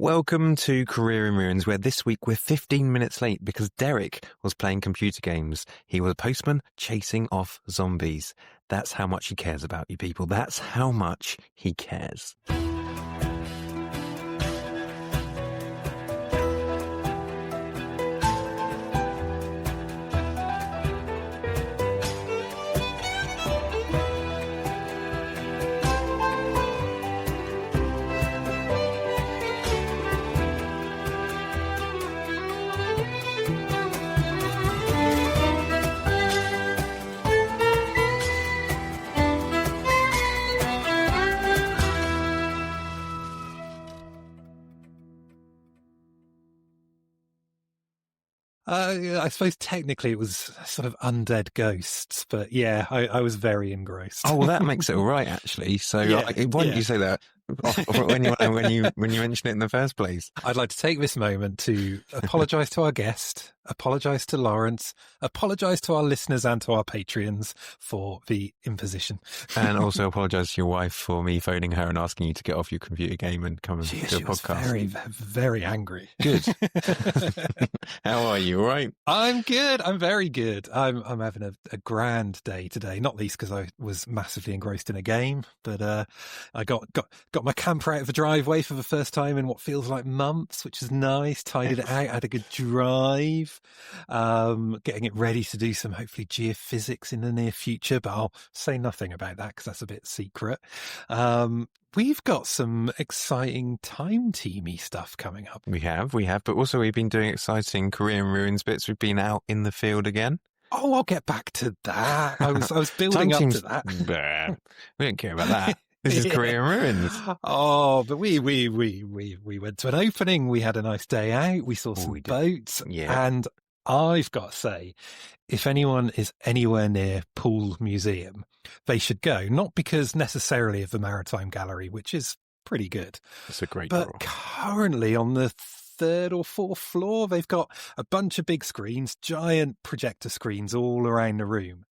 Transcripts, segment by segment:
Welcome to Career in Ruins, where this week we're 15 minutes late because Derek was playing computer games. He was a postman chasing off zombies. That's how much he cares about you people. That's how much he cares. I suppose technically it was sort of undead ghosts, but yeah, I was very engrossed. Oh, well, that makes it all right, actually. So why didn't you say that when you mentioned it in the first place? I'd like to take this moment to apologise to our guest, apologise to Lawrence, apologise to our listeners and to our Patreons for the imposition. And also apologise to your wife for me phoning her and asking you to get off your computer game and come and do a podcast. She was very, very angry. Good. How are you? All right? I'm good. I'm very good. I'm having a grand day today, not least because I was massively engrossed in a game, but I got my camper out of the driveway for the first time in what feels like months, which is nice. Tidied it out, had a good drive, getting it ready to do some hopefully geophysics in the near future, but I'll say nothing about that because that's a bit secret. We've got some exciting time teamy stuff coming up. We have, but also we've been doing exciting Career in Ruins bits. We've been out in the field again. Oh, I'll get back to that. I was building up to that. We don't care about that. This is Career in Ruins. Oh, but we went to an opening. We had a nice day out. We saw some boats. Yeah. And I've got to say, if anyone is anywhere near Poole Museum, they should go. Not because necessarily of the Maritime Gallery, which is pretty good. It's a great But draw. currently on the third or fourth floor, they've got a bunch of big screens, giant projector screens all around the room.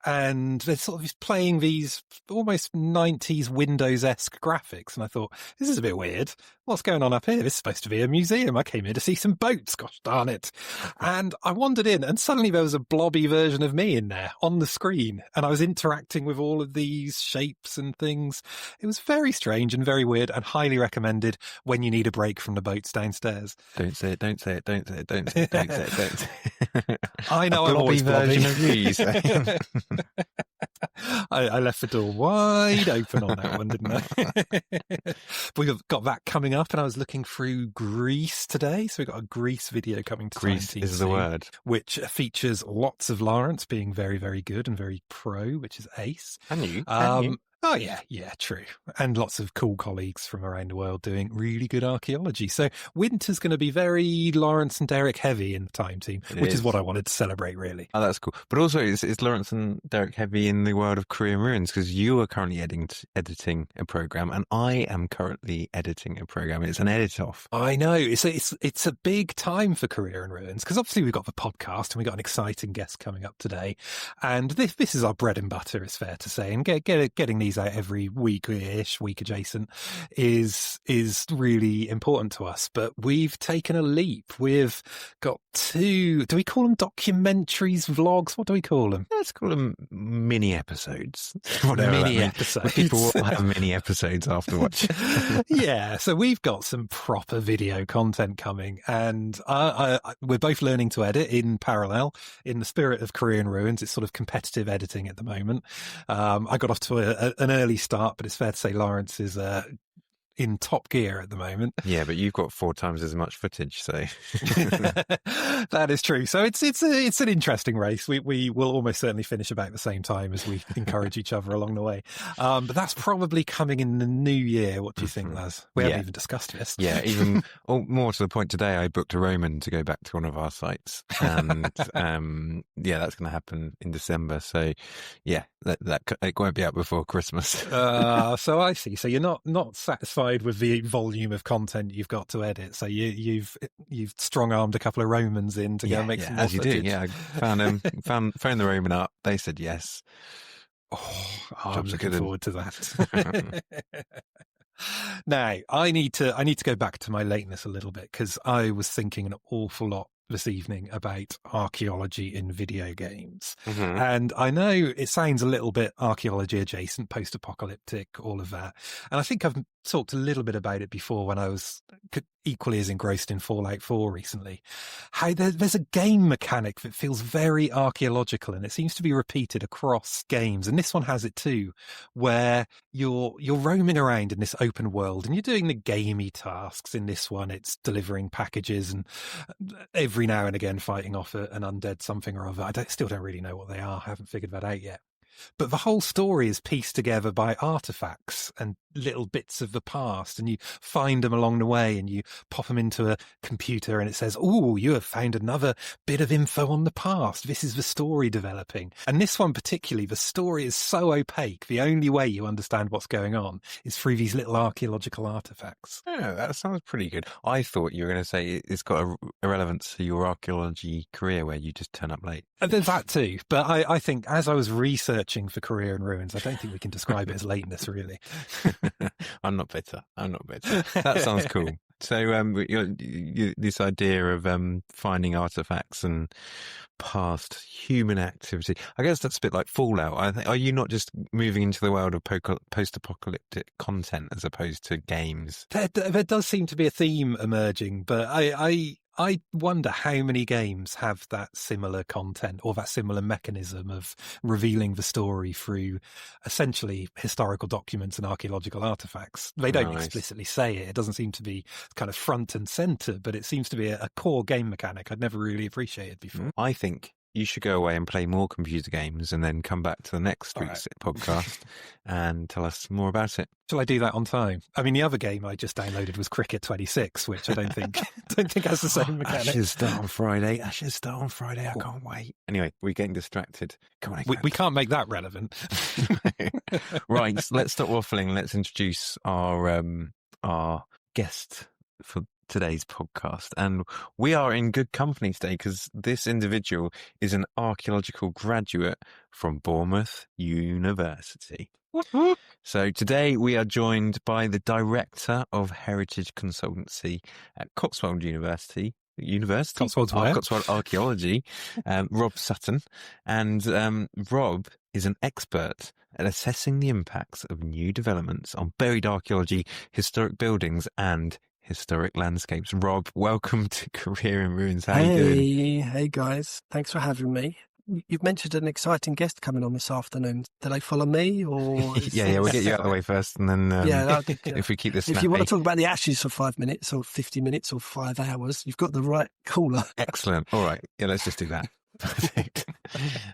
And they're sort of playing these almost 90s Windows-esque graphics. And I thought, this is a bit weird. What's going on up here? This is supposed to be a museum. I came here to see some boats, gosh darn it. And I wandered in and suddenly there was a blobby version of me in there on the screen. And I was interacting with all of these shapes and things. It was very strange and very weird and highly recommended when you need a break from the boats downstairs. Don't say it, don't say it, don't say it, don't say it, don't say it, don't say it. I know I'm blobby always version blobby. of you, you say. I left the door wide open on that one, didn't I? We've got that coming up, and I was looking through Greece today. So we've got a Greece video coming to Greece is the word. Which features lots of Lawrence being very, very good and very pro, which is ace. And you. Oh, yeah, true. And lots of cool colleagues from around the world doing really good archaeology. So winter's going to be very Lawrence and Derek heavy in the time team, which is what I wanted to celebrate, really. Oh, that's cool. But also, it's Lawrence and Derek heavy in the world of Career in Ruins because you are currently editing a program and I am currently editing a program. It's an edit-off. I know. It's a big time for Career in Ruins because obviously we've got the podcast and we've got an exciting guest coming up today. And this is our bread and butter, it's fair to say. And getting these out every week-ish, week adjacent, is really important to us. But we've taken a leap. We've got two, do we call them documentaries, vlogs? What do we call them? Let's call them mini episodes. Mini episodes. People will have mini episodes afterwards. Yeah, so we've got some proper video content coming, and we're both learning to edit in parallel in the spirit of Career in Ruins. It's sort of competitive editing at the moment. I got off to an early start, but it's fair to say Lawrence is in top gear at the moment. Yeah, but you've got 4 times as much footage, so that is true. So it's an interesting race. We will almost certainly finish about the same time as we encourage each other along the way. But that's probably coming in the new year. What do you think, Laz? We haven't even discussed this. Yeah, even more to the point, today I booked a Roman to go back to one of our sites, and that's going to happen in December. So yeah, that it won't be out before Christmas. So I see. So you're not satisfied with the volume of content you've got to edit. So you've strong-armed a couple of Romans in to go and make some more footage. Do. Yeah, I phoned the Roman up. They said yes. I'm looking forward to that. Now, I need to go back to my lateness a little bit because I was thinking an awful lot this evening about archaeology in video games. Mm-hmm. And I know it sounds a little bit archaeology adjacent, post-apocalyptic, all of that. And I think I've talked a little bit about it before when I was equally as engrossed in Fallout 4 recently. How there's a game mechanic that feels very archaeological, and it seems to be repeated across games. And this one has it too, where you're roaming around in this open world and you're doing the gamey tasks. In this one, it's delivering packages and every now and again fighting off an undead something or other. Still don't really know what they are. I haven't figured that out yet. But the whole story is pieced together by artifacts and little bits of the past, and you find them along the way and you pop them into a computer and it says, "Oh, you have found another bit of info on the past. This is the story developing." And this one particularly, the story is so opaque. The only way you understand what's going on is through these little archaeological artifacts. Yeah, that sounds pretty good. I thought you were going to say it's got a relevance to your archaeology career where you just turn up late. There's that too. But I think as I was researching for Career in Ruins, I don't think we can describe it as lateness, really. I'm not bitter. That sounds cool. So, this idea of finding artifacts and past human activity, I guess that's a bit like Fallout. Are you not just moving into the world of post-apocalyptic content as opposed to games? There does seem to be a theme emerging, but I wonder how many games have that similar content or that similar mechanism of revealing the story through essentially historical documents and archaeological artifacts. They don't explicitly say it. It doesn't seem to be kind of front and center, but it seems to be a core game mechanic I'd never really appreciated before. I think you should go away and play more computer games and then come back to the next week's podcast and tell us more about it. Shall I do that on time? I mean, the other game I just downloaded was Cricket 26, which I don't think has the same mechanic. Ashes start on Friday. I can't wait. Anyway, we're getting distracted. Come on, we can't make that relevant. Right, let's stop waffling. Let's introduce our guest for today's podcast, and we are in good company today because this individual is an archaeological graduate from Bournemouth University. So today we are joined by the director of Heritage Consultancy at Cotswold University. Cotswold Archaeology, Rob Sutton, and Rob is an expert at assessing the impacts of new developments on buried archaeology, historic buildings, and historic landscapes. Rob, welcome to Career in Ruins. How are you doing? Hey guys, thanks for having me. You've mentioned an exciting guest coming on this afternoon. Do they follow me or? Yeah, we'll get you out of the way first, and then if we keep this snappy. If you want to talk about the Ashes for 5 minutes or 50 minutes or 5 hours, you've got the right caller. Excellent. All right, yeah, let's just do that. Perfect.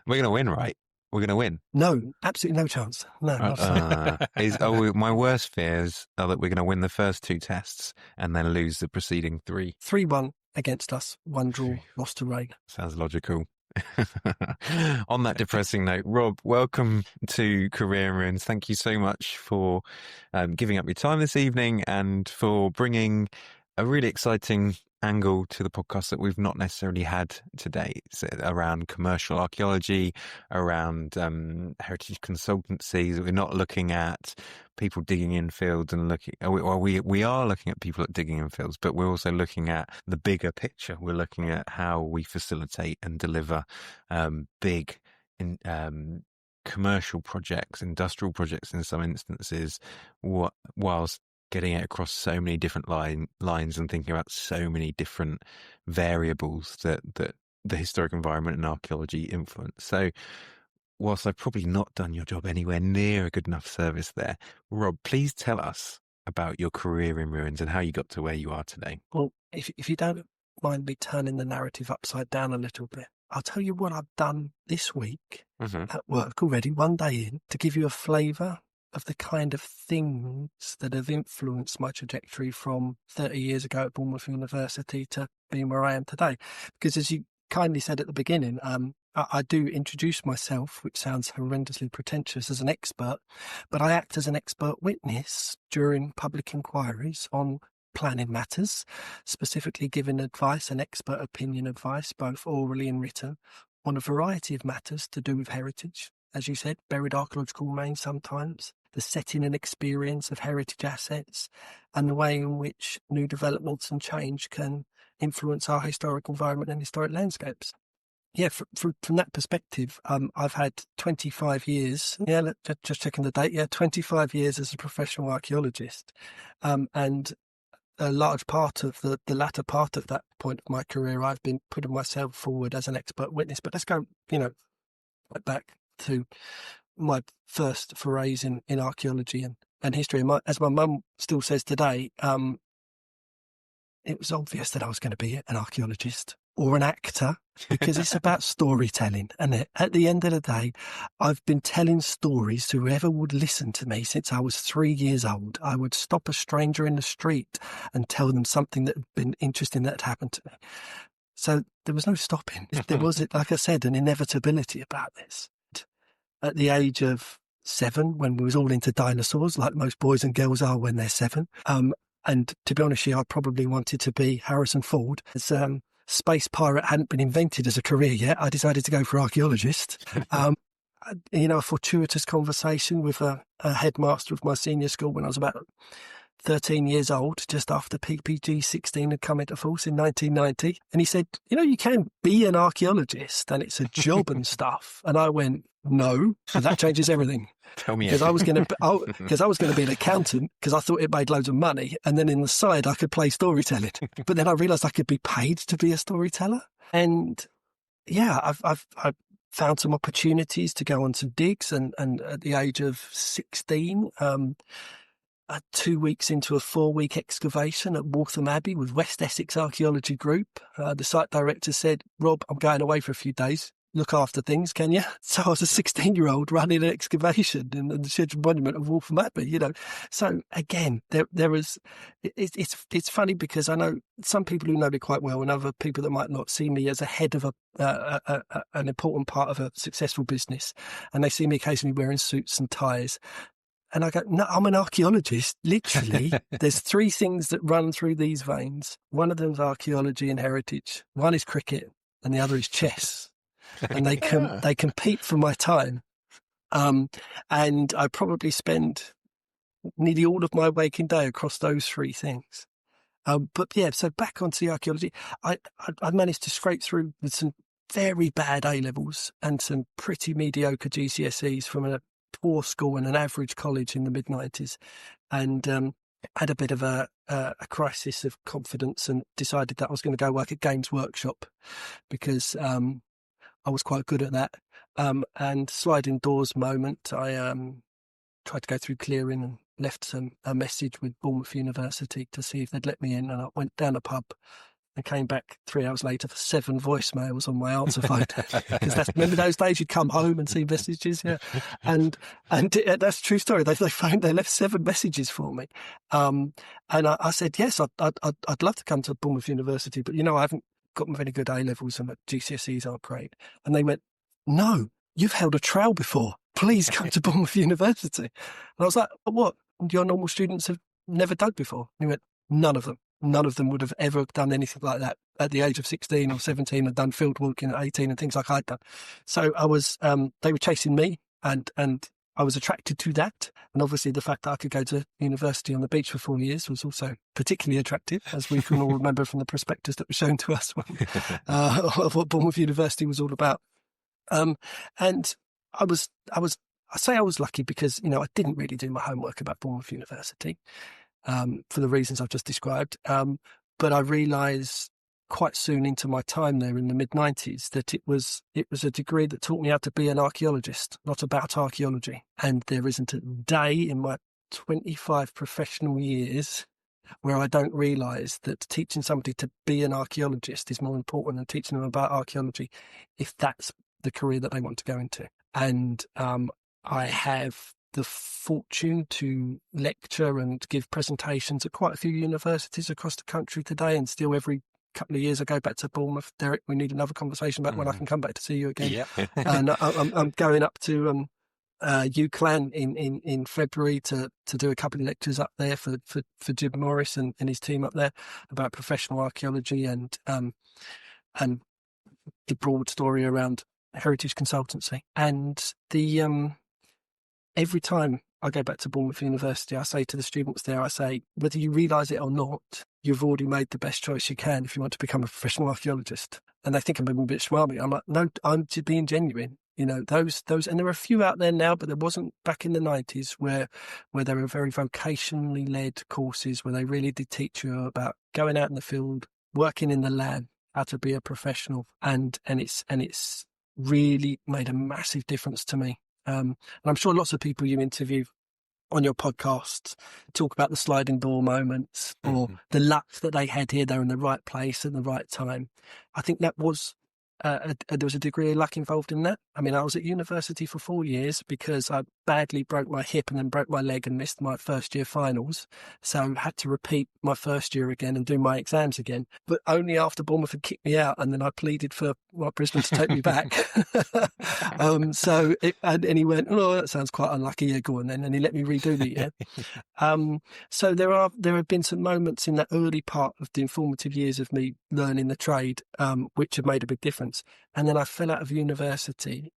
We're going to win, right? We're going to win. No, absolutely no chance. No. My worst fears are that we're going to win the first 2 tests and then lose the preceding 3. 3-1 against us, 1 draw, lost to rain. Sounds logical. On that depressing note, Rob, welcome to Career in Ruins. Thank you so much for giving up your time this evening and for bringing a really exciting angle to the podcast that we've not necessarily had today. It's around commercial archaeology, around heritage consultancies. We're not looking at people digging in fields and we are looking at people digging in fields, but we're also looking at the bigger picture. We're looking at how we facilitate and deliver big commercial projects, industrial projects in some instances, whilst getting it across so many different lines and thinking about so many different variables that the historic environment and archaeology influence. So whilst I've probably not done your job anywhere near a good enough service there, Rob, please tell us about your career in ruins and how you got to where you are today. Well, if you don't mind me turning the narrative upside down a little bit, I'll tell you what I've done this week at work already, 1 day in, to give you a flavour of the kind of things that have influenced my trajectory from 30 years ago at Bournemouth University to being where I am today. Because as you kindly said at the beginning, I do introduce myself, which sounds horrendously pretentious, as an expert, but I act as an expert witness during public inquiries on planning matters, specifically giving advice and expert opinion advice, both orally and written, on a variety of matters to do with heritage. As you said, buried archaeological remains sometimes. the setting and experience of heritage assets, and the way in which new developments and change can influence our historic environment and historic landscapes. Yeah, from that perspective, I've had 25 years. Yeah, just checking the date. Yeah, 25 years as a professional archaeologist, and a large part of the latter part of that point of my career, I've been putting myself forward as an expert witness. But let's go, right back to my first forays in archaeology and history. And as my mum still says today, it was obvious that I was going to be an archaeologist or an actor, because it's about storytelling. And at the end of the day, I've been telling stories to whoever would listen to me since I was 3 years old. I would stop a stranger in the street and tell them something that had been interesting that had happened to me. So there was no stopping. There was, like I said, an inevitability about this. At the age of 7, when we was all into dinosaurs, like most boys and girls are when they're 7, and to be honest, I probably wanted to be Harrison Ford. As space pirate hadn't been invented as a career yet, I decided to go for archaeologist. A fortuitous conversation with a headmaster of my senior school when I was about 13 years old, just after PPG 16 had come into force in 1990. And he said, you can be an archaeologist and it's a job and stuff. And I went, no, and that changes everything. Tell me. Because I was going to be an accountant because I thought it made loads of money. And then in the side, I could play storytelling. But then I realised I could be paid to be a storyteller. And yeah, I've found some opportunities to go on some digs. And at the age of 16, 2 weeks into a 4-week excavation at Waltham Abbey with West Essex Archaeology Group, the site director said, "Rob, I'm going away for a few days. Look after things, can you?" So I was a 16-year-old running an excavation in the scheduled monument of Waltham Abbey, So again, there was, it's funny because I know some people who know me quite well and other people that might not see me as a head of an important part of a successful business. And they see me occasionally wearing suits and ties. And I go, no, I'm an archaeologist. Literally, there's 3 things that run through these veins. One of them is archaeology and heritage. One is cricket and the other is chess. And they compete for my time. And I probably spend nearly all of my waking day across those 3 things. But yeah, so back onto the archaeology, I managed to scrape through with some very bad A-levels and some pretty mediocre GCSEs from a poor school and an average college in the mid-90s, and had a bit of a crisis of confidence and decided that I was going to go work at Games Workshop because I was quite good at that. And sliding doors moment, I tried to go through clearing and left a message with Bournemouth University to see if they'd let me in, and I went down a pub and came back 3 hours later for 7 voicemails on my answer phone. Because remember those days you'd come home and see messages, yeah. And that's a true story. They left 7 messages for me. And I said, yes, I'd love to come to Bournemouth University, but I haven't got very good A-levels and the GCSEs aren't great. And they went, no, you've held a trial before. Please come to Bournemouth University. And I was like, what? Your normal students have never dug before? And he went, none of them. None of them would have ever done anything like that at the age of 16 or 17 and done field walking at 18 and things like I'd done. So I was, they were chasing me and I was attracted to that. And obviously the fact that I could go to university on the beach for 4 years was also particularly attractive, as we can all remember from the prospectus that was shown to us of what Bournemouth University was all about. And I was lucky because, I didn't really do my homework about Bournemouth University. For the reasons I've just described. But I realised quite soon into my time there in the mid-90s that it was a degree that taught me how to be an archaeologist, not about archaeology. And there isn't a day in my 25 professional years where I don't realise that teaching somebody to be an archaeologist is more important than teaching them about archaeology if that's the career that they want to go into. And I have the fortune to lecture and give presentations at quite a few universities across the country today, and still every couple of years I go back to Bournemouth. Derek, we need another conversation about when I can come back to see you again. Yep. And I'm going up to UCLan in February to do a couple of lectures up there for Jim Morris and his team up there about professional archaeology and the broad story around Heritage Consultancy. And the every time I go back to Bournemouth University. I say to the students there, I say, whether you realise it or not, you've already made the best choice you can if you want to become a professional archaeologist. And they think I'm a bit smarmy. I'm like, no, I'm just being genuine. Those, and there are a few out there now, but there wasn't back in the 90s where there were very vocationally led courses where they really did teach you about going out in the field, working in the lab, how to be a professional, and it's really made a massive difference to me. And I'm sure lots of people you interview on your podcasts talk about the sliding door moments or the luck that they had here. They're in the right place at the right time. I think that was there was a degree of luck involved in that. I mean, I was at university for 4 years because I badly broke my hip and then broke my leg and missed my first year finals. So I had to repeat my first year again and do my exams again, but only after Bournemouth had kicked me out. And then I pleaded for Brisbane to take me back. And he went, oh, that sounds quite unlucky. Yeah, go on then. And he let me redo the year. So there have been some moments in that early part of the informative years of me learning the trade, which have made a big difference. And then I fell out of university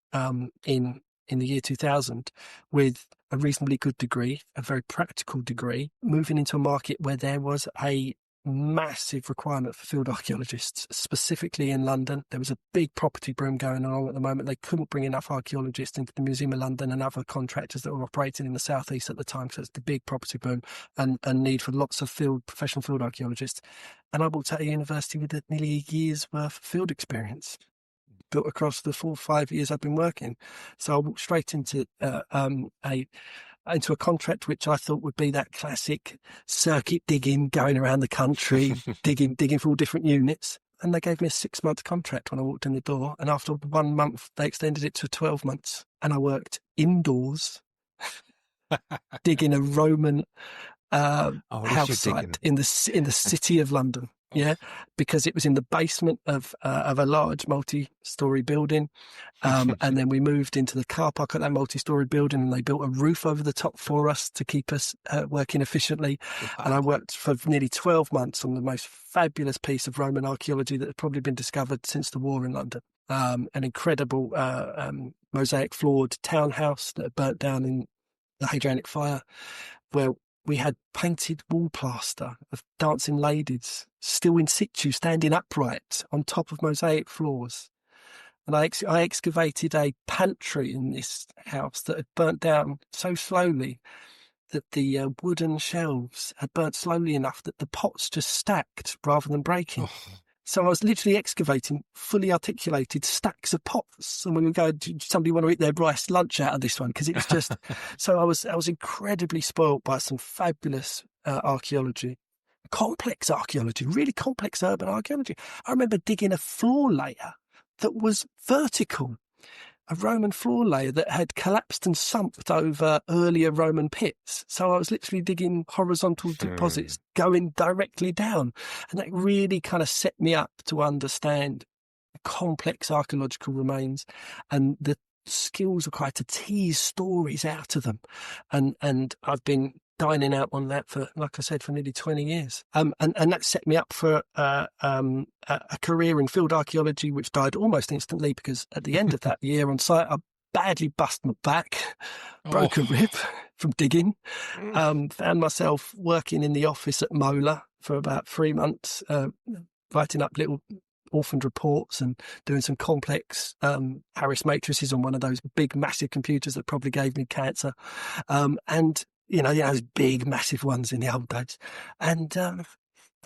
in the year 2000 with a reasonably good degree, a very practical degree, moving into a market where there was a massive requirement for field archaeologists, specifically in London. There was a big property boom going on at the moment. They couldn't bring enough archaeologists into the Museum of London and other contractors that were operating in the southeast at the time. So it's the big property boom and need for lots of professional field archaeologists. And I walked out of university with nearly a year's worth of field experience built across the 4 or 5 years I've been working. So I walked straight into a contract which I thought would be that classic circuit digging, going around the country, digging for all different units. And they gave me a 6-month contract when I walked in the door. And after 1 month, they extended it to 12 months. And I worked indoors, digging a Roman house site in the city of London. Yeah, because it was in the basement of a large multi-story building, and then we moved into the car park at that multi-story building, and they built a roof over the top for us to keep us working efficiently. Wow. And I worked for nearly 12 months on the most fabulous piece of Roman archaeology that had probably been discovered since the war in London. An incredible mosaic floored townhouse that had burnt down in the Hadrianic fire, where we had painted wall plaster of dancing ladies still in situ, standing upright on top of mosaic floors. And I excavated a pantry in this house that had burnt down so slowly that the wooden shelves had burnt slowly enough that the pots just stacked rather than breaking. Oh. So I was literally excavating fully articulated stacks of pots, and we would go, "Do somebody want to eat their rice lunch out of this one?" Because it was just so I was incredibly spoilt by some fabulous archaeology, complex archaeology, really complex urban archaeology. I remember digging a floor layer that was vertical, a Roman floor layer that had collapsed and sumped over earlier Roman pits. So I was literally digging horizontal deposits going directly down. And that really kind of set me up to understand complex archaeological remains and the skills required to tease stories out of them. And I've been dining out on that for, like I said, for nearly 20 years. And that set me up for a career in field archaeology, which died almost instantly because at the end of that year on site, I badly bust my back, broke a rib from digging, found myself working in the office at Mola for about 3 months, writing up little orphaned reports and doing some complex Harris matrices on one of those big, massive computers that probably gave me cancer. And those big, massive ones in the old days. And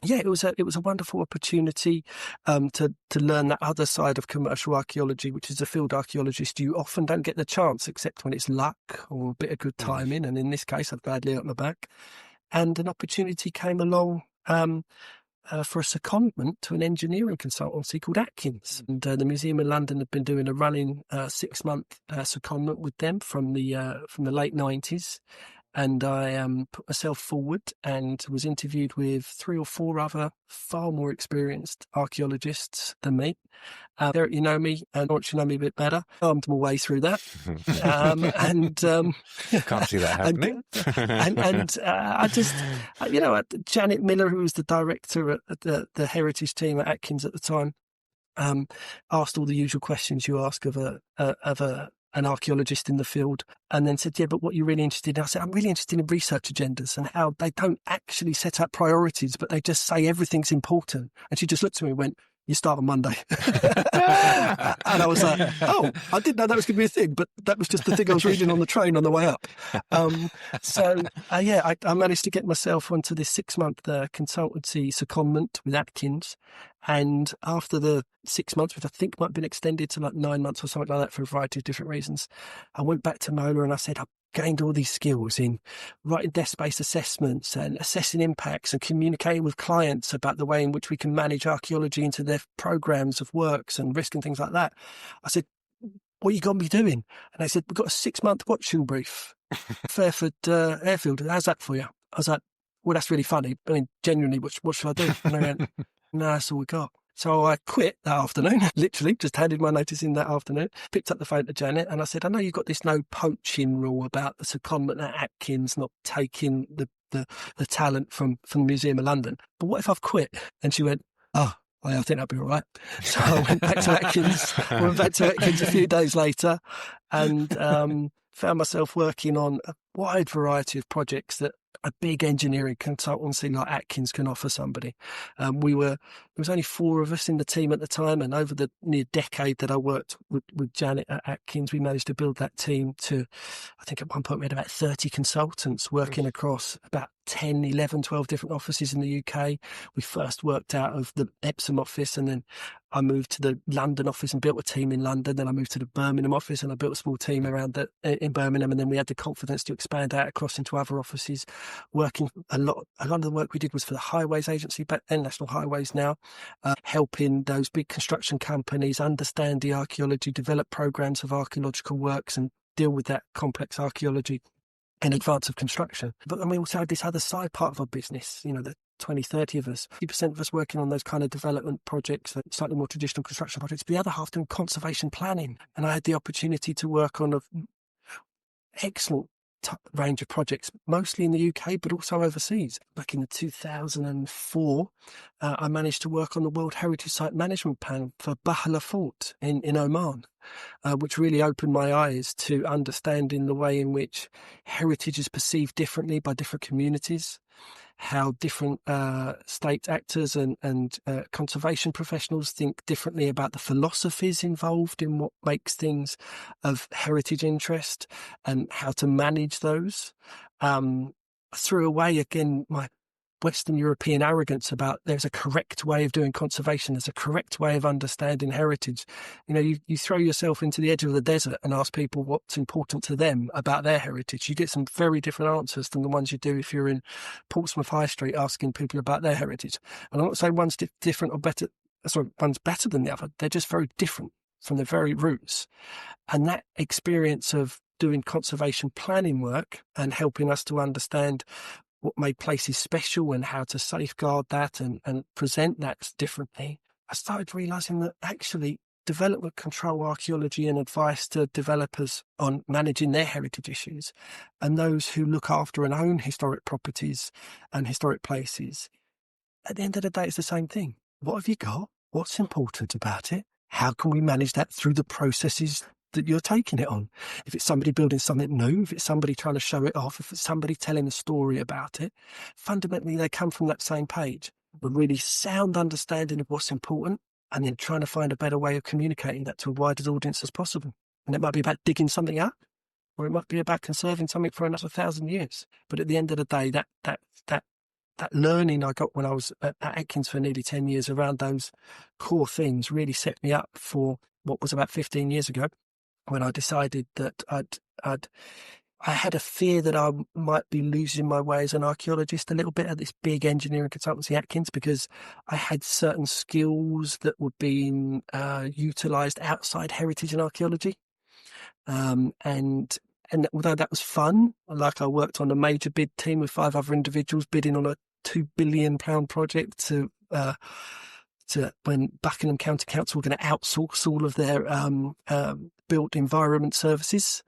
it was a wonderful opportunity to learn that other side of commercial archaeology, which is a field archaeologist. You often don't get the chance except when it's luck or a bit of good timing. And in this case, I'd badly hurt my back. And an opportunity came along for a secondment to an engineering consultancy called Atkins. And the Museum of London had been doing a running 6-month secondment with them from the late 90s. And I put myself forward and was interviewed with 3 or 4 other far more experienced archaeologists than me. Derek, you know me, and Lawrence, you know me a bit better. Armed my way through that. Can't see that happening. I just, Janet Miller, who was the director at the Heritage team at Atkins at the time, asked all the usual questions you ask of a an archaeologist in the field, and then said, yeah, but what you're really interested in? I said, I'm really interested in research agendas and how they don't actually set up priorities, but they just say everything's important. And she just looked at me and went, you start on Monday. And I was like, oh, I didn't know that was going to be a thing, but that was just the thing I was reading on the train on the way up. I managed to get myself onto this 6-month consultancy secondment with Atkins. And after the 6 months, which I think might have been extended to like 9 months or something like that for a variety of different reasons, I went back to Mola and I said, I've gained all these skills in writing desk-based assessments and assessing impacts and communicating with clients about the way in which we can manage archaeology into their programs of works and risk and things like that. I said, what are you going to be doing? And they said, we've got a 6-month watching brief, Fairford Airfield. How's that for you? I was like, well, that's really funny. I mean, genuinely, what should I do? And they went, no, that's all we got. So I quit that afternoon, literally just handed my notice in that afternoon, picked up the phone to Janet and I said, I know you've got this no poaching rule about the secondment at Atkins not taking the talent from the Museum of London, but what if I've quit? And she went, oh, I think that'd be all right. So I went back to Atkins a few days later and found myself working on a wide variety of projects that a big engineering consultancy like Atkins can offer somebody. There was only 4 of us in the team at the time, and over the near decade that I worked with Janet at Atkins, we managed to build that team to, I think at one point we had about 30 consultants working across about 10, 11, 12 different offices in the UK. We first worked out of the Ep7 office, and then I moved to the London office and built a team in London. Then I moved to the Birmingham office and I built a small team around that in Birmingham. And then we had the confidence to expand out across into other offices, working a lot of the work we did was for the Highways Agency, but National Highways now, helping those big construction companies understand the archaeology, develop programs of archaeological works and deal with that complex archaeology in advance of construction. But then we also had this other side part of our business, the 20, 30 of us, 50% of us working on those kind of development projects, slightly more traditional construction projects, but the other half doing conservation planning. And I had the opportunity to work on an excellent range of projects, mostly in the UK, but also overseas. Back in 2004, I managed to work on the World Heritage Site Management Plan for Bahala Fort in Oman, which really opened my eyes to understanding the way in which heritage is perceived differently by different communities, how different state actors and conservation professionals think differently about the philosophies involved in what makes things of heritage interest and how to manage those. I threw away, again, my Western European arrogance about there's a correct way of doing conservation, there's a correct way of understanding heritage. You throw yourself into the edge of the desert and ask people what's important to them about their heritage. You get some very different answers than the ones you do if you're in Portsmouth High Street asking people about their heritage. And I'm not saying one's different or better, one's better than the other. They're just very different from the very roots. And that experience of doing conservation planning work and helping us to understand what made places special and how to safeguard that and present that differently, I started realising that actually development control archaeology and advice to developers on managing their heritage issues and those who look after and own historic properties and historic places, at the end of the day, it's the same thing. What have you got? What's important about it? How can we manage that through the processes that you're taking it on? If it's somebody building something new, if it's somebody trying to show it off, if it's somebody telling a story about it, fundamentally they come from that same page. A really sound understanding of what's important and then trying to find a better way of communicating that to a wider audience as possible. And it might be about digging something up, or it might be about conserving something for another 1,000 years. But at the end of the day, that learning I got when I was at Atkins for nearly 10 years around those core things really set me up for what was about 15 years ago, when I decided that I had a fear that I might be losing my way as an archaeologist a little bit at this big engineering consultancy Atkins, because I had certain skills that were being utilised outside heritage and archaeology. And although that was fun, like I worked on a major bid team with 5 other individuals bidding on a £2 billion project to when Buckingham County Council were going to outsource all of their built environment services.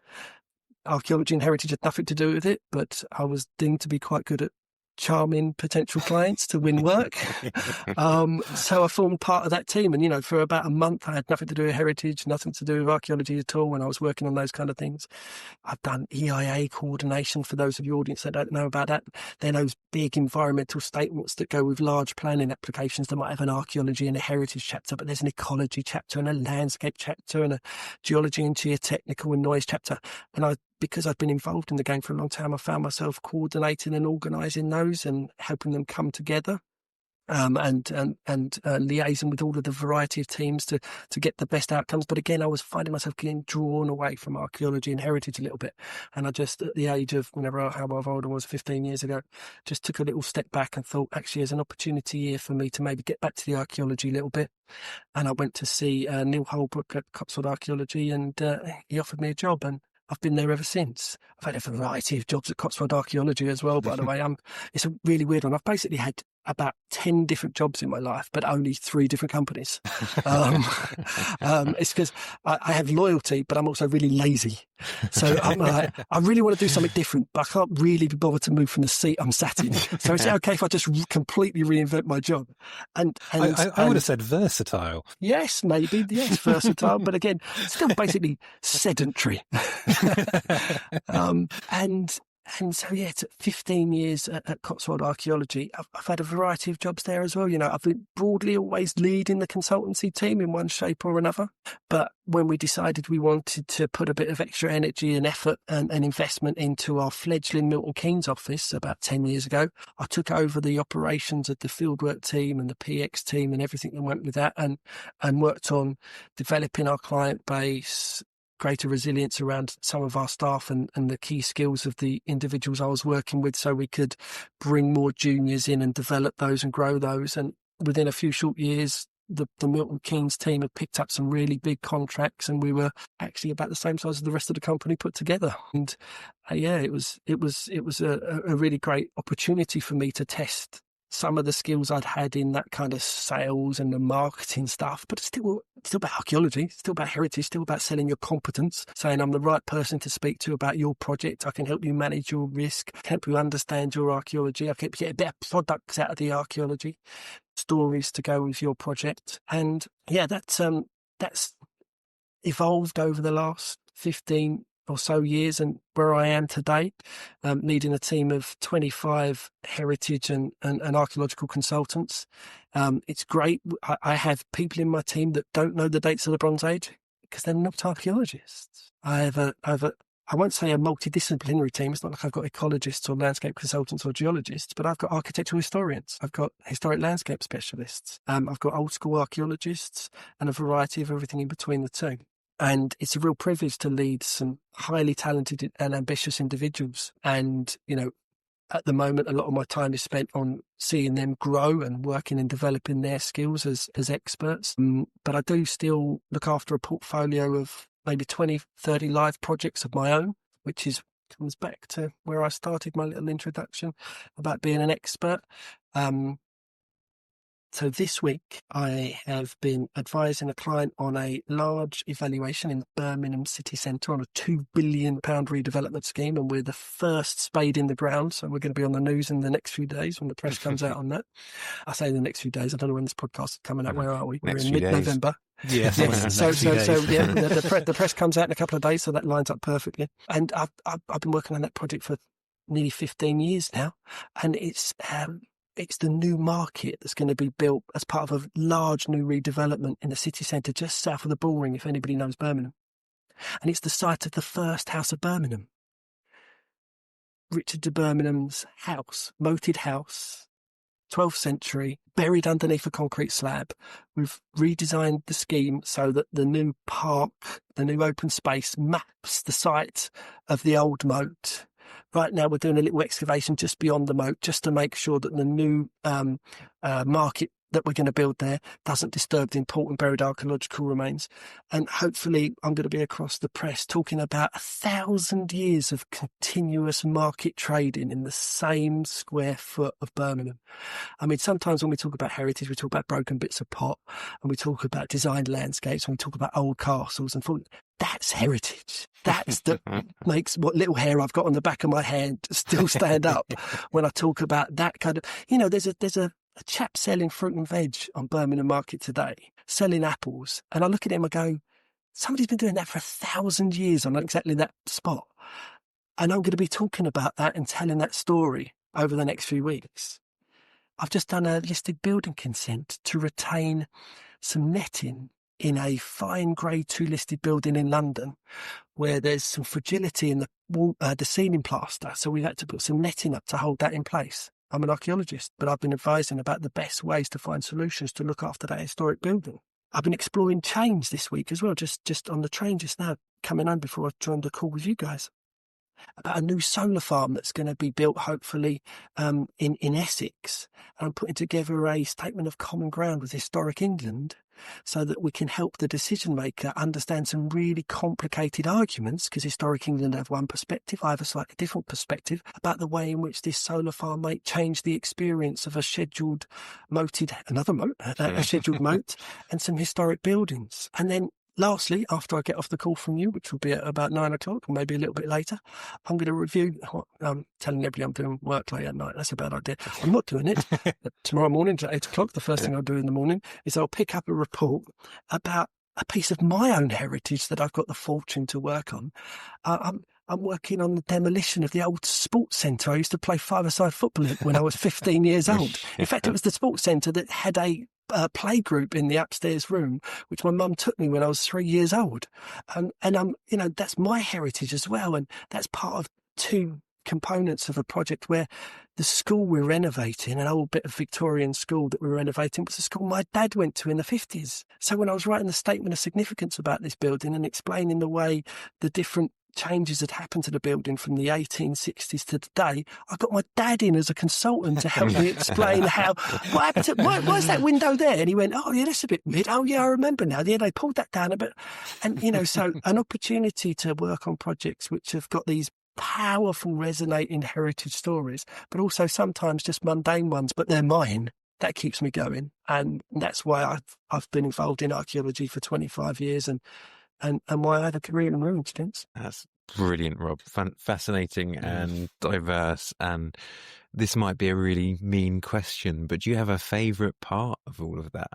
Archaeology and heritage had nothing to do with it, but I was deemed to be quite good at charming potential clients to win work. So I formed part of that team. And, for about a month, I had nothing to do with heritage, nothing to do with archaeology at all when I was working on those kind of things. I've done EIA coordination for those of your audience that don't know about that. They're those big environmental statements that go with large planning applications that might have an archaeology and a heritage chapter, but there's an ecology chapter and a landscape chapter and a geology and geotechnical and noise chapter. And because I've been involved in the game for a long time, I found myself coordinating and organising those and helping them come together. And liaising with all of the variety of teams to get the best outcomes. But again, I was finding myself getting drawn away from archaeology and heritage a little bit. And I just, at the age of however old I was, 15 years ago, just took a little step back and thought, actually, there's an opportunity here for me to maybe get back to the archaeology a little bit. And I went to see Neil Holbrook at Cotswold Archaeology, and he offered me a job, and I've been there ever since. I've had a variety of jobs at Cotswold Archaeology as well, by the way. It's a really weird one. I've basically had about 10 different jobs in my life, but only 3 different companies. It's because I have loyalty, but I'm also really lazy. So I'm like, I really want to do something different, but I can't really be bothered to move from the seat I'm sat in. So it's okay if I just completely reinvent my job. And I would have said versatile. Yes, maybe. Yes, versatile. But again, still basically sedentary. And so, it's 15 years at Cotswold Archaeology. I've had a variety of jobs there as well. I've been broadly always leading the consultancy team in one shape or another. But when we decided we wanted to put a bit of extra energy and effort and investment into our fledgling Milton Keynes office about 10 years ago, I took over the operations of the fieldwork team and the PX team and everything that went with that, and worked on developing our client base, greater resilience around some of our staff and the key skills of the individuals I was working with, so we could bring more juniors in and develop those and grow those. And within a few short years, the Milton Keynes team had picked up some really big contracts, and we were actually about the same size as the rest of the company put together. And it was a really great opportunity for me to test some of the skills I'd had in that kind of sales and the marketing stuff, but it's still about archaeology, still about heritage, still about selling your competence, saying I'm the right person to speak to about your project. I can help you manage your risk, help you understand your archaeology. I can get better products out of the archaeology, stories to go with your project. And that's evolved over the last 15 or so years, and where I am today, leading a team of 25 heritage and archaeological consultants. It's great. I have people in my team that don't know the dates of the Bronze Age because they're not archaeologists. I won't say a multidisciplinary team. It's not like I've got ecologists or landscape consultants or geologists, but I've got architectural historians. I've got historic landscape specialists. I've got old school archaeologists and a variety of everything in between the two. And it's a real privilege to lead some highly talented and ambitious individuals. And, at the moment, a lot of my time is spent on seeing them grow and working and developing their skills as experts. But I do still look after a portfolio of maybe 20, 30 live projects of my own, which comes back to where I started my little introduction about being an expert. So this week, I have been advising a client on a large evaluation in the Birmingham city centre on a £2 billion redevelopment scheme, and we're the first spade in the ground, so we're going to be on the news in the next few days when the press comes out on that. I say the next few days, I don't know when this podcast is coming out. Where are we? We're in mid-November. Yes. The press comes out in a couple of days, so that lines up perfectly. And I've been working on that project for nearly 15 years now, and it's the new market that's going to be built as part of a large new redevelopment in the city centre just south of the Bullring, if anybody knows Birmingham. And it's the site of the first House of Birmingham. Richard de Birmingham's house, moated house, 12th century, buried underneath a concrete slab. We've redesigned the scheme so that the new park, the new open space, maps the site of the old moat. Right now, we're doing a little excavation just beyond the moat, just to make sure that the new market that we're going to build there doesn't disturb the important buried archaeological remains. And hopefully I'm going to be across the press talking about 1,000 years of continuous market trading in the same square foot of Birmingham. I mean, sometimes when we talk about heritage, we talk about broken bits of pot, and we talk about designed landscapes, and we talk about old castles and that's heritage. That's that makes what little hair I've got on the back of my head still stand up when I talk about that kind of, there's a chap selling fruit and veg on Birmingham Market today, selling apples. And I look at him and go, somebody's been doing that for 1,000 years on exactly that spot. And I'm going to be talking about that and telling that story over the next few weeks. I've just done a listed building consent to retain some netting in a fine grade 2 listed building in London, where there's some fragility in the ceiling plaster. So we had to put some netting up to hold that in place. I'm an archaeologist, but I've been advising about the best ways to find solutions to look after that historic building. I've been exploring chains this week as well, just on the train just now, coming home before I joined the call with you guys, about a new solar farm that's going to be built, hopefully, in Essex. And I'm putting together a statement of common ground with Historic England so that we can help the decision maker understand some really complicated arguments, because Historic England have one perspective, I have a slightly different perspective, about the way in which this solar farm might change the experience of a scheduled a scheduled moat and some historic buildings. And then lastly, after I get off the call from you, which will be at about 9 o'clock, or maybe a little bit later, I'm going to review. I'm telling everybody I'm doing work late at night. That's a bad idea. I'm not doing it. Tomorrow morning at 8 o'clock, the first thing I'll do in the morning is I'll pick up a report about a piece of my own heritage that I've got the fortune to work on. I'm working on the demolition of the old sports centre. I used to play five-a-side football when I was 15 years old. In fact, it was the sports centre that had a play group in the upstairs room, which my mum took me when I was 3 years old. And that's my heritage as well. And that's part of 2 components of a project where the school we're renovating, an old bit of Victorian school that we're renovating, was a school my dad went to in the 50s. So when I was writing the statement of significance about this building and explaining the way the different changes had happened to the building from the 1860s to today, I got my dad in as a consultant to help me explain what happened to, why's that window there? And he went, oh yeah, that's a bit weird. Oh yeah, I remember now. Yeah, they pulled that down a bit. And, so an opportunity to work on projects which have got these powerful, resonating heritage stories, but also sometimes just mundane ones, but they're mine. That keeps me going. And that's why I've been involved in archaeology for 25 years and why I had a career in ruins, Vince. That's brilliant, Rob. Fascinating and diverse. And this might be a really mean question, but do you have a favourite part of all of that?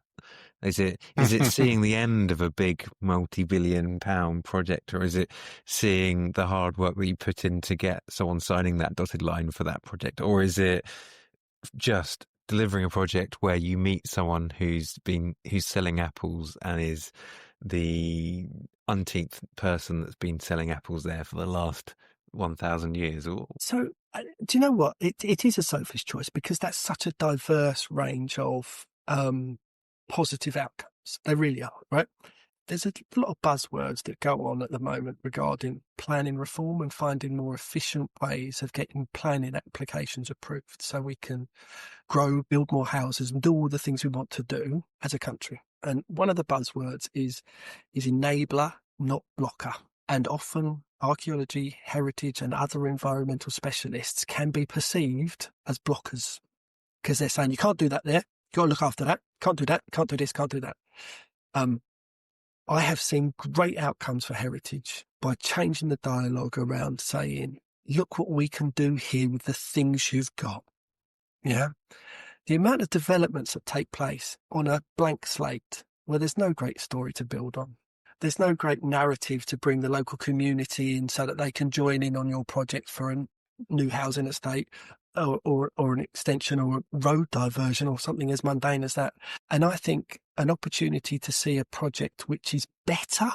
Is it seeing the end of a big multi-billion-pound project, or is it seeing the hard work that you put in to get someone signing that dotted line for that project, or is it just delivering a project where you meet someone who's selling apples and is the umpteenth person that's been selling apples there for the last 1,000 years? So, do you know what? It is a Sophie's choice, because that's such a diverse range of positive outcomes. They really are, right? There's a lot of buzzwords that go on at the moment regarding planning reform and finding more efficient ways of getting planning applications approved so we can grow, build more houses and do all the things we want to do as a country. And one of the buzzwords is enabler, not blocker. And often archaeology, heritage and other environmental specialists can be perceived as blockers, because they're saying, you can't do that there, you've got to look after that, can't do that, can't do this, can't do that. I have seen great outcomes for heritage by changing the dialogue around saying, look what we can do here with the things you've got. Yeah. The amount of developments that take place on a blank slate where there's no great story to build on. There's no great narrative to bring the local community in so that they can join in on your project for a new housing estate or an extension or a road diversion or something as mundane as that. And I think an opportunity to see a project which is better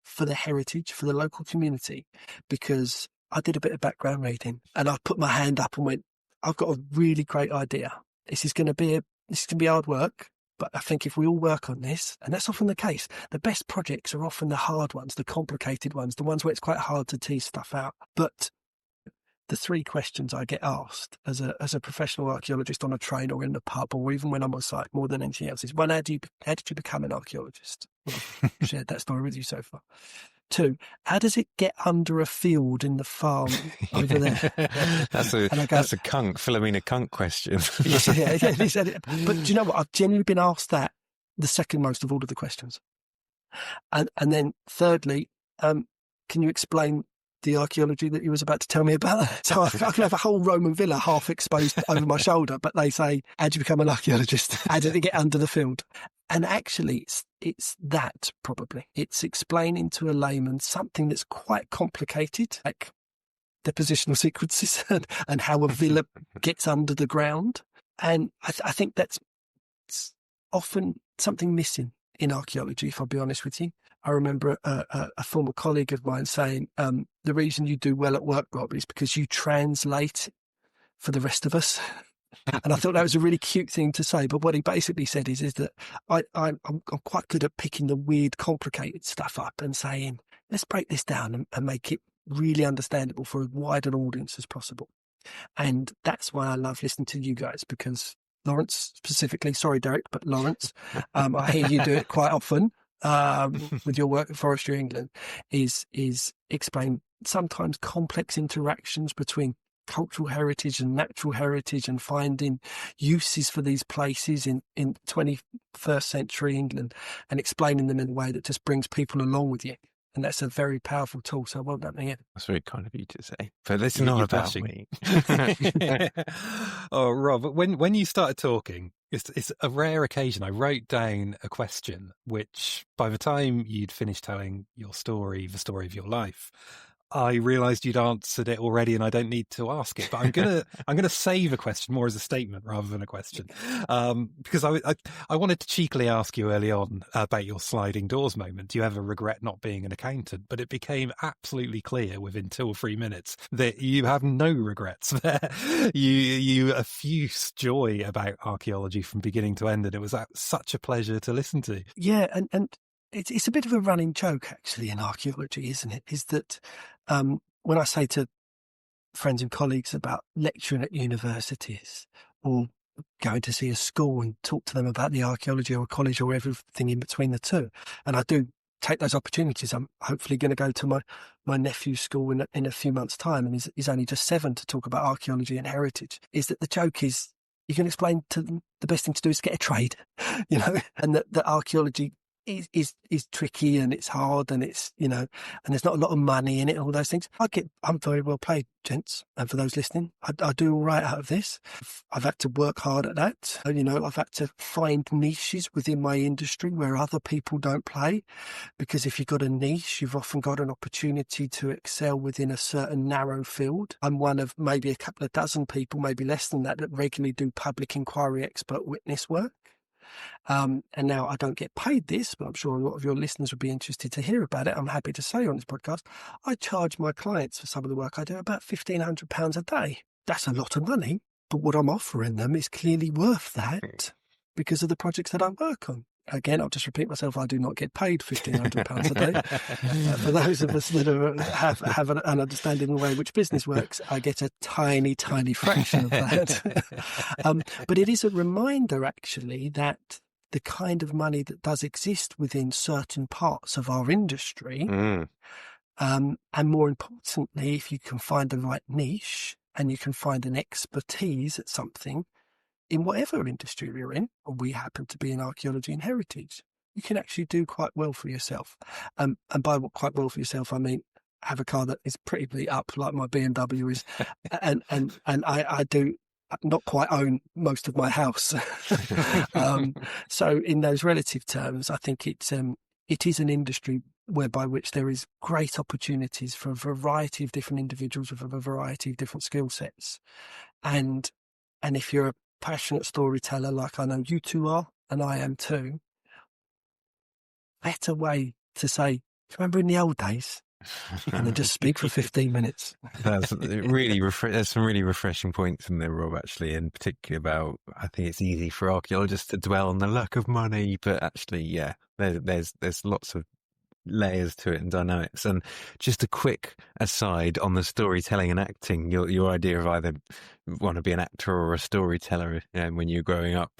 for the heritage, for the local community, because I did a bit of background reading and I put my hand up and went, I've got a really great idea. This is going to be hard work, but I think if we all work on this, and that's often the case, the best projects are often the hard ones, the complicated ones, the ones where it's quite hard to tease stuff out. But the three questions I get asked as a professional archaeologist on a train or in the pub or even when I'm on site more than anything else is, one, how did you become an archaeologist? Well, I've shared that story with you so far. Two, how does it get under a field in the farm over there? That's a Philomena Kunk question. Yeah. But do you know what? I've genuinely been asked that the second most of all of the questions. And then thirdly, can you explain the archaeology that you was about to tell me about? So I can have a whole Roman villa half exposed over my shoulder, but they say, how do you become an archaeologist? How did it get under the field? And actually, it's that probably. It's explaining to a layman something that's quite complicated, like depositional sequences and how a villa gets under the ground. And I think that's often something missing in archaeology, if I'll be honest with you. I remember a former colleague of mine saying, the reason you do well at work, Rob, is because you translate for the rest of us. And I thought that was a really cute thing to say. But what he basically said is that I'm quite good at picking the weird, complicated stuff up and saying, let's break this down and make it really understandable for as wide an audience as possible. And that's why I love listening to you guys, because Lawrence specifically, sorry, Derek, but Lawrence, I hear you do it quite often with your work at Forestry England, is explain sometimes complex interactions between cultural heritage and natural heritage and finding uses for these places in 21st century England and explaining them in a way that just brings people along with you. And that's a very powerful tool. So well done, Ian. That's very kind of you to say. But it's not about me. Oh, Rob, when you started talking, it's a rare occasion. I wrote down a question, which by the time you'd finished telling your story, the story of your life, I realised you'd answered it already, and I don't need to ask it. But I'm gonna save a question more as a statement rather than a question, because I wanted to cheekily ask you early on about your sliding doors moment. Do you ever regret not being an accountant? But it became absolutely clear within 2 or 3 minutes that you have no regrets there. You effuse joy about archaeology from beginning to end, and it was such a pleasure to listen to. Yeah, and it's a bit of a running joke, actually, in archaeology, isn't it? Is that when I say to friends and colleagues about lecturing at universities or going to see a school and talk to them about the archaeology or college or everything in between the two, and I do take those opportunities. I'm hopefully going to go to my nephew's school in a few months' time, and he's only just 7, to talk about archaeology and heritage, is that the joke is you can explain to them the best thing to do is get a trade, and that archaeology is tricky and it's hard and it's, and there's not a lot of money in it and all those things. I'm very well paid, gents. And for those listening, I do all right out of this. I've had to work hard at that. I've had to find niches within my industry where other people don't play, because if you've got a niche, you've often got an opportunity to excel within a certain narrow field. I'm one of maybe a couple of dozen people, maybe less than that regularly do public inquiry expert witness work. And now I don't get paid this, but I'm sure a lot of your listeners would be interested to hear about it. I'm happy to say on this podcast, I charge my clients for some of the work I do about £1,500 a day. That's a lot of money, but what I'm offering them is clearly worth that because of the projects that I work on. Again, I'll just repeat myself, I do not get paid £1,500 a day. For those of us that have an understanding of the way which business works, I get a tiny, tiny fraction of that. But it is a reminder, actually, that the kind of money that does exist within certain parts of our industry, and more importantly, if you can find the right niche and you can find an expertise at something, in whatever industry you're in, or we happen to be in archaeology and heritage, you can actually do quite well for yourself. And by quite well for yourself, I mean have a car that is pretty beat up, like my BMW is, and I do not quite own most of my house. So in those relative terms, I think it is an industry whereby which there is great opportunities for a variety of different individuals with a variety of different skill sets. And if you're a passionate storyteller like I know you two are, and I am too, better way to say, remember in the old days? And then just speak for 15 minutes. That's really there's some really refreshing points in there, Rob, actually, and particularly about, I think it's easy for archaeologists to dwell on the lack of money, but actually, yeah, there's lots of layers to it and dynamics. And just a quick aside on the storytelling and acting, your idea of either want to be an actor or a storyteller when you're growing up.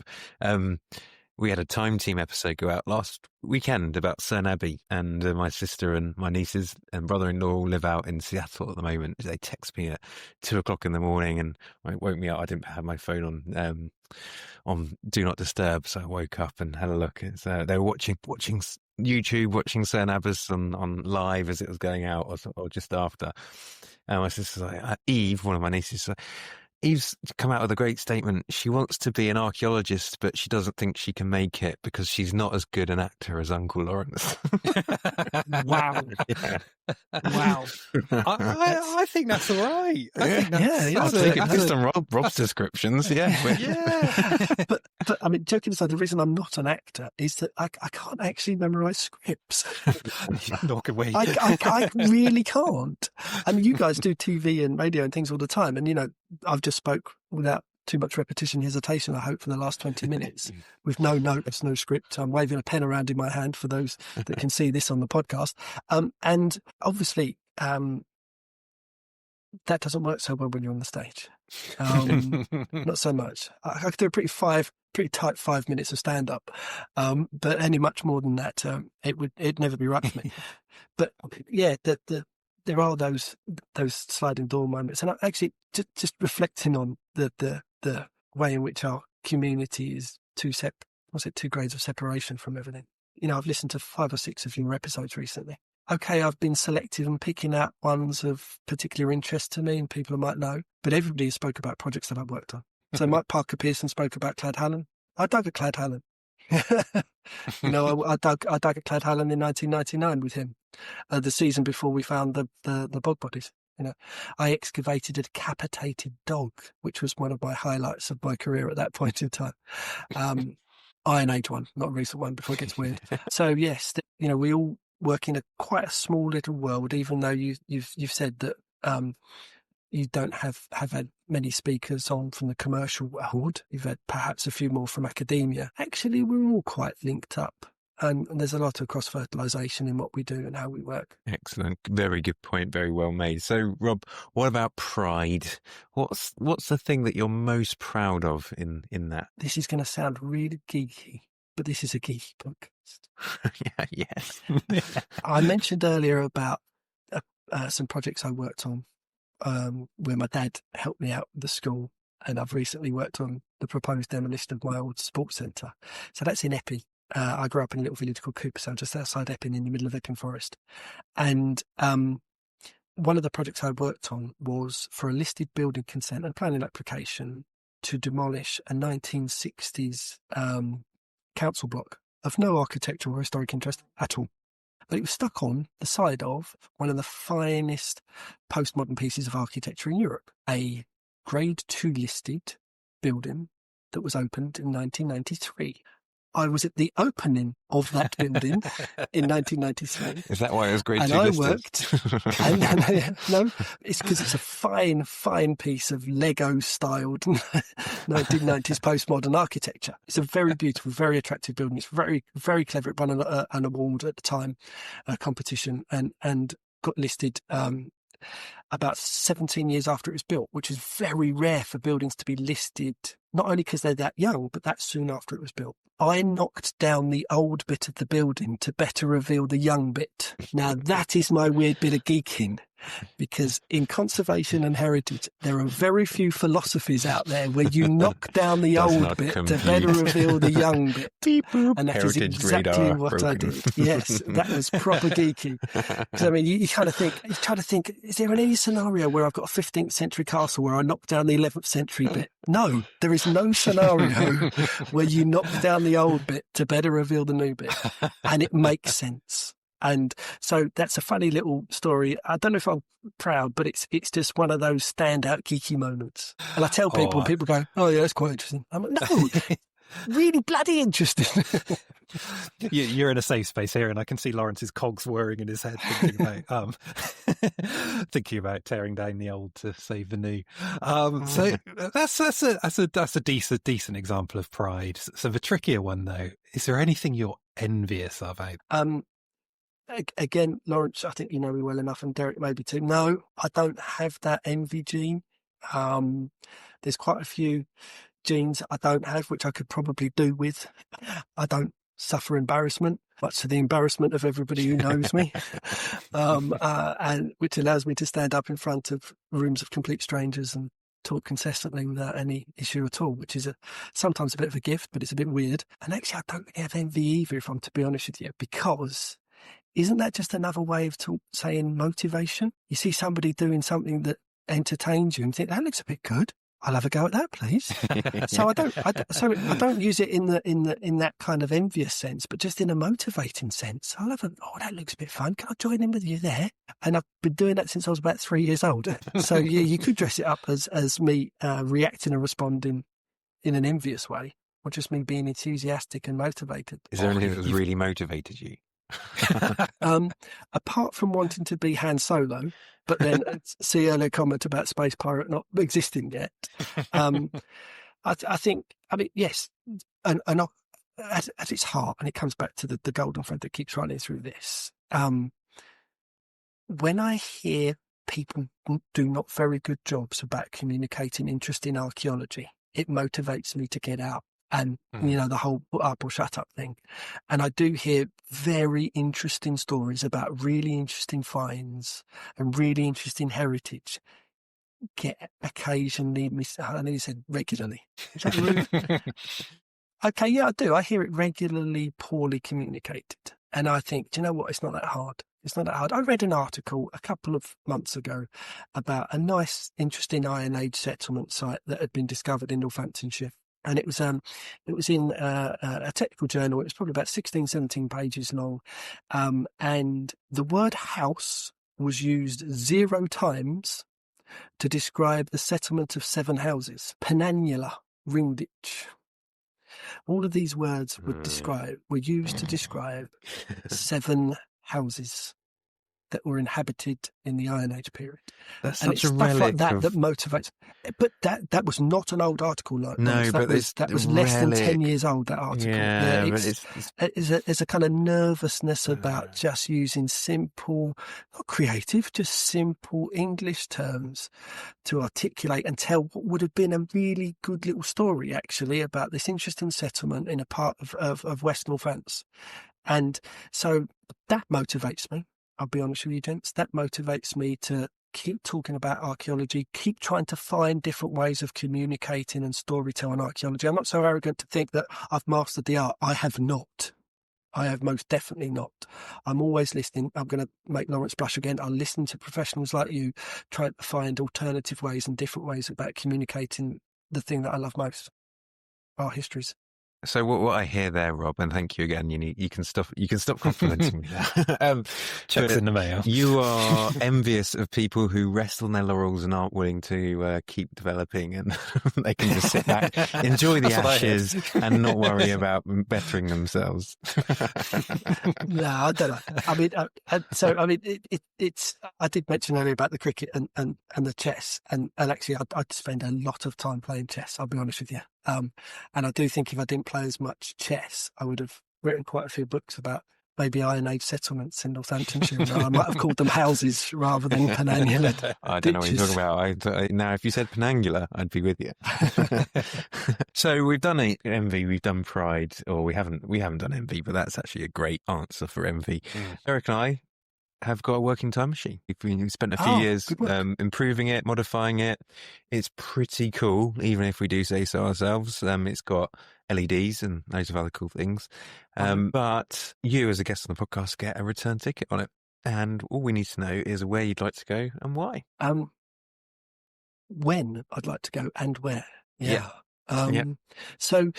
We had a Time Team episode go out last weekend about Cern Abbey, and my sister and my nieces and brother-in-law all live out in Seattle at the moment. They text me at 2:00 in the morning and woke me up. I didn't have my phone on Do Not Disturb, so I woke up and had a look. They were watching YouTube, watching Cern Abbey on live as it was going out, or just after. And my sister's like, Eve, one of my nieces, Eve's come out with a great statement. She wants to be an archaeologist, but she doesn't think she can make it because she's not as good an actor as Uncle Lawrence. Wow. Yeah. Wow. I think that's all right. I think I'll take it based on Rob's descriptions. Yeah. Yeah. But I mean, joking aside, the reason I'm not an actor is that I can't actually memorize scripts. Nor can we. I really can't. I mean, you guys do TV and radio and things all the time. And, I've just spoke without too much repetition, hesitation, I hope, for the last 20 minutes with no notes, no script. I'm waving a pen around in my hand for those that can see this on the podcast. And obviously, that doesn't work so well when you're on the stage. Not so much. I could do a pretty tight 5 minutes of stand-up, but any much more than that, it'd never be right for me. But yeah, there are those sliding door moments, and actually just reflecting on the way in which our community is two grades of separation from everything. I've listened to 5 or 6 of your episodes recently. Okay, I've been selective and picking out ones of particular interest to me and people I might know, but everybody spoke about projects that I've worked on. So Mike Parker Pearson spoke about Clad Hallen. I dug at Clad Hallen. I dug at Clad Hallen in 1999 with him, the season before we found the bog bodies. I excavated a decapitated dog, which was one of my highlights of my career at that point in time. Iron Age one, not a recent one, before it gets weird. So yes, we all work in quite a small little world, even though you've said that you don't have had many speakers on from the commercial world. You've had perhaps a few more from academia. Actually, we're all quite linked up. And there's a lot of cross-fertilisation in what we do and how we work. Excellent. Very good point. Very well made. So, Rob, what about pride? What's the thing that you're most proud of in that? This is going to sound really geeky, but this is a geeky podcast. Yes. I mentioned earlier about some projects I worked on where my dad helped me out with the school, and I've recently worked on the proposed demolition of my old sports centre. So that's in Epping. I grew up in a little village called Cooperstown, just outside Epping, in the middle of Epping Forest. And one of the projects I worked on was for a listed building consent and planning application to demolish a 1960s council block of no architectural or historic interest at all. But it was stuck on the side of one of the finest postmodern pieces of architecture in Europe, a Grade 2 listed building that was opened in 1993. I was at the opening of that building in 1993. Is that why it was Grade 2 listed? And listed? I worked. No, it's because it's a fine piece of Lego-styled 1990s postmodern architecture. It's a very beautiful, very attractive building. It's very, very clever. It won an award at the time, a competition, and got listed about 17 years after it was built, which is very rare for buildings to be listed, not only because they're that young, but that soon after it was built. I knocked down the old bit of the building to better reveal the young bit. Now, that is my weird bit of geeking, because in conservation and heritage, there are very few philosophies out there where you knock down the old bit to better reveal the young bit. Beep, boop. And that Heritage is exactly what broken. I did. Yes, that was proper geeky. Because, I mean, you try to think, is there any scenario where I've got a 15th century castle where I knock down the 11th century bit? No, there is no scenario where you knock down the old bit to better reveal the new bit. And it makes sense. And so that's a funny little story. I don't know if I'm proud, but it's just one of those standout geeky moments. And I tell people, and people go, "Oh yeah, that's quite interesting." I'm like, "No, really bloody interesting." You're in a safe space here, and I can see Lawrence's cogs whirring in his head, thinking about tearing down the old to save the new. So that's a decent example of pride. So the trickier one, though, is there anything you're envious about? again, Lawrence, I think you know me well enough, and Derek maybe too. No, I don't have that envy gene. There's quite a few genes I don't have, which I could probably do with. I don't suffer embarrassment, much to the embarrassment of everybody who knows me, and which allows me to stand up in front of rooms of complete strangers and talk consistently without any issue at all, which is sometimes a bit of a gift, but it's a bit weird. And actually, I don't really have envy either, if I'm to be honest with you, because isn't that just another way of saying motivation? You see somebody doing something that entertains you and think that looks a bit good. I'll have a go at that, please. So I don't use it in that kind of envious sense, but just in a motivating sense. That looks a bit fun. Can I join in with you there? And I've been doing that since I was about 3 years old. So yeah, you could dress it up as me reacting and responding in an envious way, or just me being enthusiastic and motivated. Is there anything that's really motivated you? Apart from wanting to be Han Solo, but then see earlier comment about Space Pirate not existing yet. I think, yes, and at its heart, and it comes back to the golden thread that keeps running through this. When I hear people do not very good jobs about communicating interest in archaeology, it motivates me to get out. And, the whole put up or shut up thing. And I do hear very interesting stories about really interesting finds and really interesting heritage. Get occasionally, I know you said regularly. Is that rude? Okay, yeah, I do. I hear it regularly poorly communicated. And I think, do you know what? It's not that hard. It's not that hard. I read an article a couple of months ago about a nice, interesting Iron Age settlement site that had been discovered in Northamptonshire. And it was in a technical journal. It was probably about 16, 17 pages long. And the word house was used 0 times to describe the settlement of 7 houses. Penannula, Ringditch. All of these words were used to describe 7 houses that were inhabited in the Iron Age period. That's and such a stuff relic like that of... that motivates. But that was not an old article. Like no, but that was less than 10 years old. That article. Yeah, but there's a kind of nervousness about just using simple, not creative, just simple English terms to articulate and tell what would have been a really good little story, actually, about this interesting settlement in a part of West Northants. And so that motivates me. I'll be honest with you, gents. That motivates me to keep talking about archaeology, keep trying to find different ways of communicating and storytelling archaeology. I'm not so arrogant to think that I've mastered the art. I have not. I have most definitely not. I'm always listening. I'm going to make Lawrence blush again. I'll listen to professionals like you, trying to find alternative ways and different ways about communicating the thing that I love most, our histories. So what I hear there, Rob, and thank you again. You can stop complimenting me there. Checks in the mail. You are envious of people who rest on their laurels and aren't willing to keep developing, and they can just sit back, enjoy the ashes, and not worry about bettering themselves. No, I don't know. I mean, it's. I did mention earlier about the cricket and the chess, and actually, I'd spend a lot of time playing chess. I'll be honest with you. And I do think if I didn't play as much chess, I would have written quite a few books about maybe Iron Age settlements in Northamptonshire. I might have called them houses rather than penannula. I don't know what you're talking about. Now, if you said penannula, I'd be with you. So we've done envy, we've done pride, or we haven't done envy, but that's actually a great answer for envy. Eric and I have got a working time machine. We've spent a few years improving it, modifying it. It's pretty cool, even if we do say so ourselves. It's got LEDs and loads of other cool things. But you, as a guest on the podcast, get a return ticket on it. And all we need to know is where you'd like to go and why. When I'd like to go and where. Yeah. So,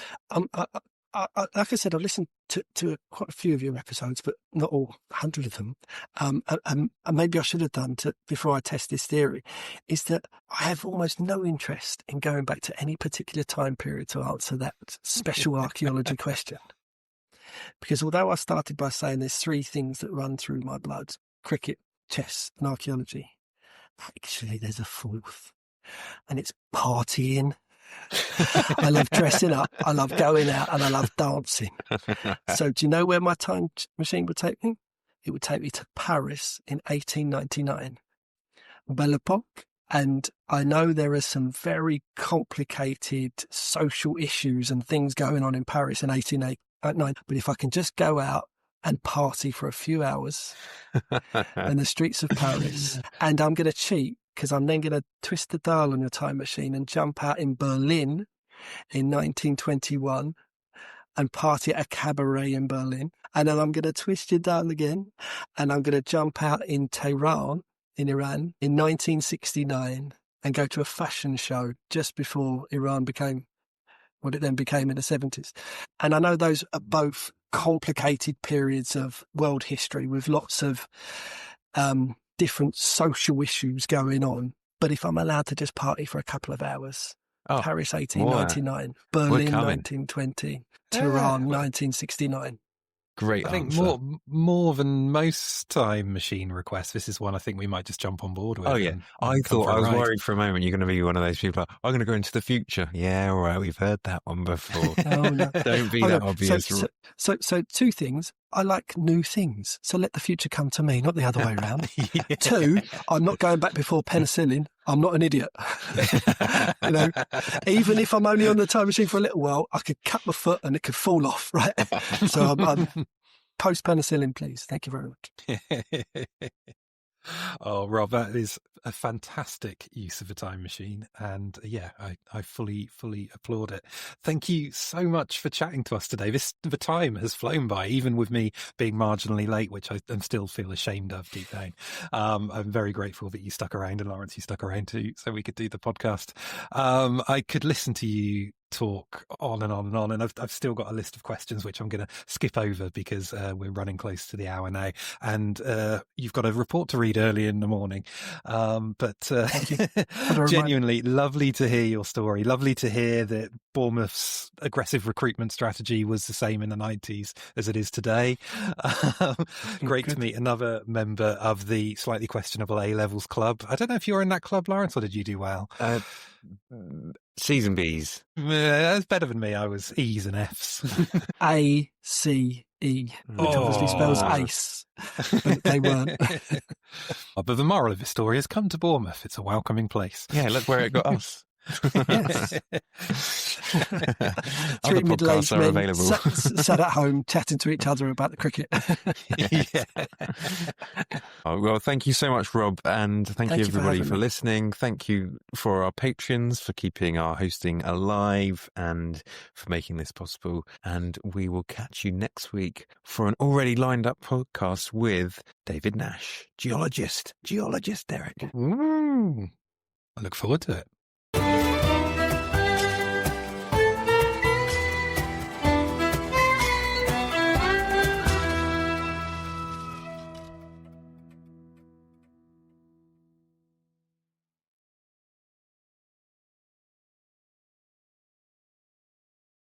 like I said, I've listened to quite a few of your episodes, but not all, 100 of them. And maybe I should have done before I test this theory, is that I have almost no interest in going back to any particular time period to answer that special archaeology question. Because although I started by saying there's 3 things that run through my blood, cricket, chess, and archaeology, actually there's a 4th, and it's partying. I love dressing up, I love going out, and I love dancing. So do you know where my time machine would take me? it would take me to Paris in 1899. Belle Epoque. And I know there are some very complicated social issues and things going on in Paris in 1889. But if I can just go out and party for a few hours in the streets of Paris, and I'm going to cheat because I'm then going to twist the dial on your time machine and jump out in Berlin in 1921 and party at a cabaret in Berlin. And then I'm going to twist your dial again and I'm going to jump out in Tehran in Iran in 1969 and go to a fashion show just before Iran became what it then became in the 70s. And I know those are both complicated periods of world history with lots of different social issues going on. But if I'm allowed to just party for a couple of hours, Paris 1899, Berlin 1920, Tehran 1969. Great. I think more than most time machine requests, this is one I think we might just jump on board with. Oh, yeah. I was worried for a moment you're going to be one of those people like, I'm going to go into the future. Yeah, all right, we've heard that one before. Oh, no. Don't be that obvious. So two things. I like new things. So let the future come to me, not the other way around. Yeah. 2, I'm not going back before penicillin. I'm not an idiot. You know, even if I'm only on the time machine for a little while, I could cut my foot and it could fall off, right? So I'm post penicillin, please. Thank you very much. Oh, Rob, that is a fantastic use of a time machine. And yeah, I fully applaud it. Thank you so much for chatting to us today. The time has flown by, even with me being marginally late, which I still feel ashamed of deep down. I'm very grateful that you stuck around, and Lawrence, you stuck around too, so we could do the podcast. I could listen to you talk on and on and on, and I've still got a list of questions which I'm going to skip over because we're running close to the hour now, and you've got a report to read early in the morning. But genuinely lovely to hear your story. Lovely to hear that Bournemouth's aggressive recruitment strategy was the same in the 90s as it is today. Great to meet another member of the slightly questionable A-levels club. I don't know if you're in that club, Lawrence, or did you do well? C's and B's. That's better than me. I was E's and F's. ACE, which obviously spells ace, but they weren't. But the moral of the story is come to Bournemouth. It's a welcoming place. Yeah, look where it got us. Yes. Other podcasts are available. Sat at home chatting to each other about the cricket. Well, thank you so much, Rob, and thank you everybody for listening. Thank you for our patrons for keeping our hosting alive and for making this possible. And we will catch you next week for an already lined up podcast with David Nash, geologist, Derek. I look forward to it.